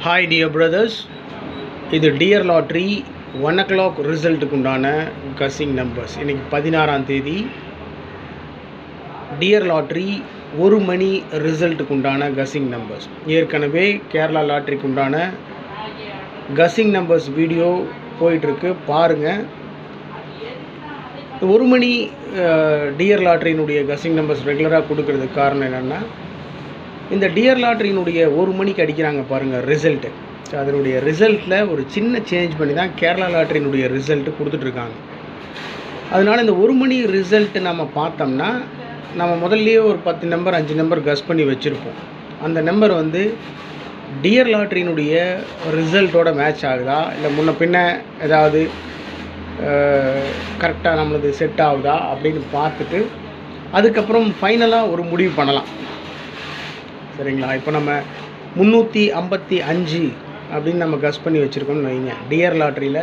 Hi dear brothers, இது dear lottery 1 o'clock ரிசல்ட்டுக்கு உண்டான கசிங் numbers. இன்றைக்கி 16ஆம் தேதி டியர் லாட்ரி 1 மணி ரிசல்ட்டுக்கு உண்டான கசிங் நம்பர்ஸ். ஏற்கனவே கேரளா லாட்ரிக்கு உண்டான கசிங் நம்பர்ஸ் வீடியோ போயிட்டுருக்கு, பாருங்கள். 1 மணி டியர் லாட்ரியினுடைய கசிங் நம்பர்ஸ் ரெகுலராக கொடுக்கறதுக்கு காரணம் என்னென்னா, இந்த டியர் லாட்ரியினுடைய 1 மணிக்கு அடிக்கிறாங்க பாருங்கள் ரிசல்ட்டு. ஸோ அதனுடைய ரிசல்ட்டில் ஒரு சின்ன சேஞ்ச் பண்ணி தான் கேரளா லாட்ரியினுடைய ரிசல்ட்டு கொடுத்துட்ருக்காங்க. அதனால் இந்த 1 மணி ரிசல்ட்டு நம்ம பார்த்தோம்னா, நம்ம முதல்லையே ஒரு 10 நம்பர் 5 நம்பர் கஸ் பண்ணி வச்சுருப்போம். அந்த நம்பர் வந்து டியர் லாட்ரியினுடைய ரிசல்ட்டோட மேட்ச் ஆகுதா, இல்லை முன்ன பின்ன ஏதாவது கரெக்டாக நம்மளது செட் ஆகுதா அப்படின்னு பார்த்துட்டு அதுக்கப்புறம் ஃபைனலாக ஒரு முடிவு பண்ணலாம். சரிங்களா? இப்போ நம்ம 355 அப்படின்னு நம்ம கஸ் பண்ணி வச்சுருக்கோம்னு வைங்க. டியர் லாட்ரியில்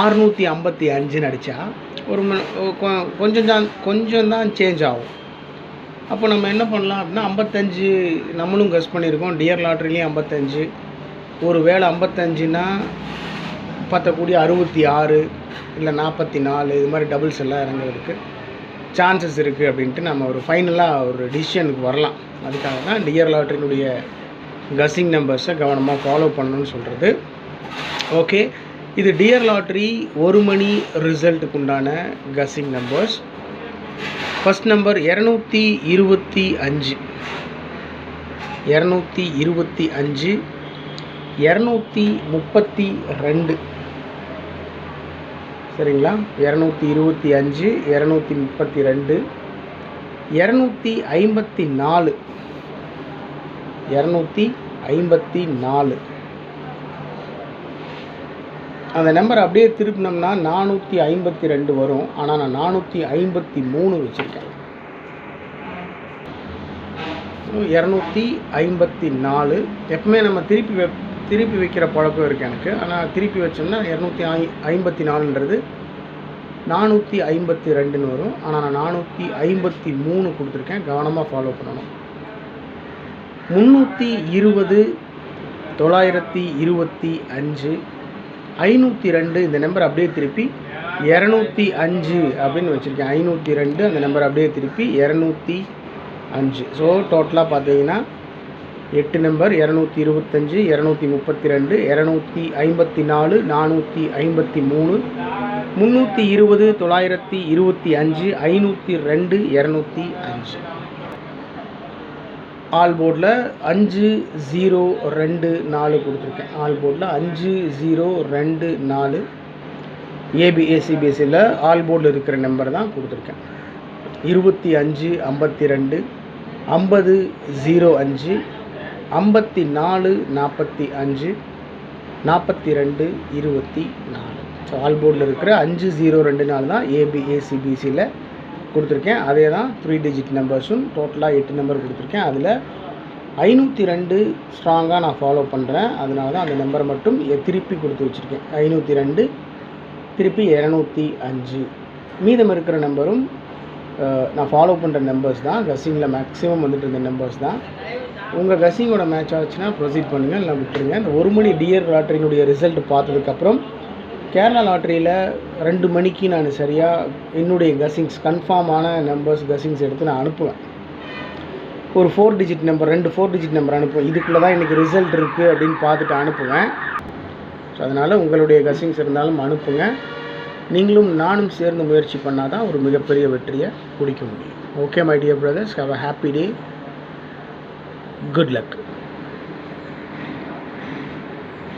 655 அடித்தா ஒரு கொஞ்சம் தான் சேஞ்ச் ஆகும். அப்போ நம்ம என்ன பண்ணலாம் அப்படின்னா, 55 நம்மளும் கஸ் பண்ணியிருக்கோம், டியர் லாட்ரிலையும் 55. ஒரு வேளை 55னா பார்த்தக்கூடிய 66 இல்லை 44 இது மாதிரி டபுள்ஸ் எல்லாம் இறங்குறதுக்கு சான்சஸ் இருக்குது அப்படின்ட்டு நம்ம ஒரு ஃபைனலாக ஒரு டிசிஷனுக்கு வரலாம். அதுக்காக தான் டியர் லாட்ரியினுடைய கசிங் நம்பர்ஸை கவனமாக ஃபாலோ பண்ணணும்னு சொல்கிறது. ஓகே, இது டியர் லாட்ரி 1 மணி ரிசல்ட்டுக்கு உண்டான கசிங் நம்பர்ஸ். First number 225, 225, 232. சரிங்களா? 225, 232, 254, 254. அந்த நம்பர் அப்படியே திருப்பினோம்னா 452 வரும். ஆனால் நான் 453 வச்சுருக்கேன். 254 எப்பவுமே நம்ம திருப்பி வைக்கிற பழக்கம் இருக்குது எனக்கு. ஆனால் திருப்பி வச்சோம்னா 254ன்றது 452ன்னு வரும். ஆனால் நான் 453 கொடுத்துருக்கேன். கவனமாக ஃபாலோ பண்ணணும். 320, 925, 502. இந்த நம்பர் அப்படியே திருப்பி 205 அப்படின்னு வச்சுருக்கேன். 502 அந்த நம்பர் அப்படியே திருப்பி 205. ஸோ டோட்டலாக பார்த்தீங்கன்னா 8 நம்பர் 225, 232, 254, 453, 320, 925, 502, 205. ஆல் போர்டில் 5024 கொடுத்துருக்கேன். ஆல் போர்டில் 5024 ஏபிஎஸ்சிபிஎஸ்சியில் ஆல் போர்டில் இருக்கிற நம்பர் தான் கொடுத்துருக்கேன். 25, 52, 50, 05, 54, 45, 42, 24. ஸோ ஆல் போர்டில் இருக்கிற 5024 தான் ஏபிஏசிபிசியில் கொடுத்துருக்கேன். அதே தான் 3 டிஜிட் நம்பர்ஸும் டோட்டலாக 8 நம்பர் கொடுத்துருக்கேன். அதில் 502 ஸ்ட்ராங்காக நான் ஃபாலோ பண்ணுறேன். அதனால தான் அந்த நம்பரை மட்டும் திருப்பி கொடுத்து வச்சுருக்கேன். 502 திருப்பி 205. மீதம் இருக்கிற நம்பரும் நான் ஃபாலோ பண்ணுற நம்பர்ஸ் தான். கஸ்ஸிங்கில் மேக்ஸிமம் வந்துட்டு இருந்த நம்பர்ஸ் தான். உங்கள் கஸ்ஸிங்கோட மேட்ச் ஆச்சுன்னா ப்ரொசீட் பண்ணுங்கள், இல்லை விட்டுருங்க. இந்த 1 மணி டியர் லாட்ரியினுடைய ரிசல்ட் பார்த்ததுக்கப்புறம் கேரளா லாட்ரியில் 2 மணிக்கு நான் சரியாக என்னுடைய கஸ்ஸிங்ஸ் கன்ஃபார்மான நம்பர்ஸ் கஸ்ஸிங்ஸ் எடுத்து நான் அனுப்புவேன். ஒரு 4 டிஜிட் நம்பர் 2 4 டிஜிட் நம்பர் அனுப்புவேன். இதுக்குள்ளே தான் இன்றைக்கி ரிசல்ட் இருக்குது அப்படின்னு பார்த்துட்டு அனுப்புவேன். ஸோ அதனால் உங்களுடைய கஸ்ஸிங்ஸ் இருந்தாலும் அனுப்புங்க. நீங்களும் நானும் சேர்ந்து முயற்சி பண்ணால் தான் ஒரு மிகப்பெரிய வெற்றியை பிடிக்க முடியும். Okay my dear brothers, have a happy day. Good luck.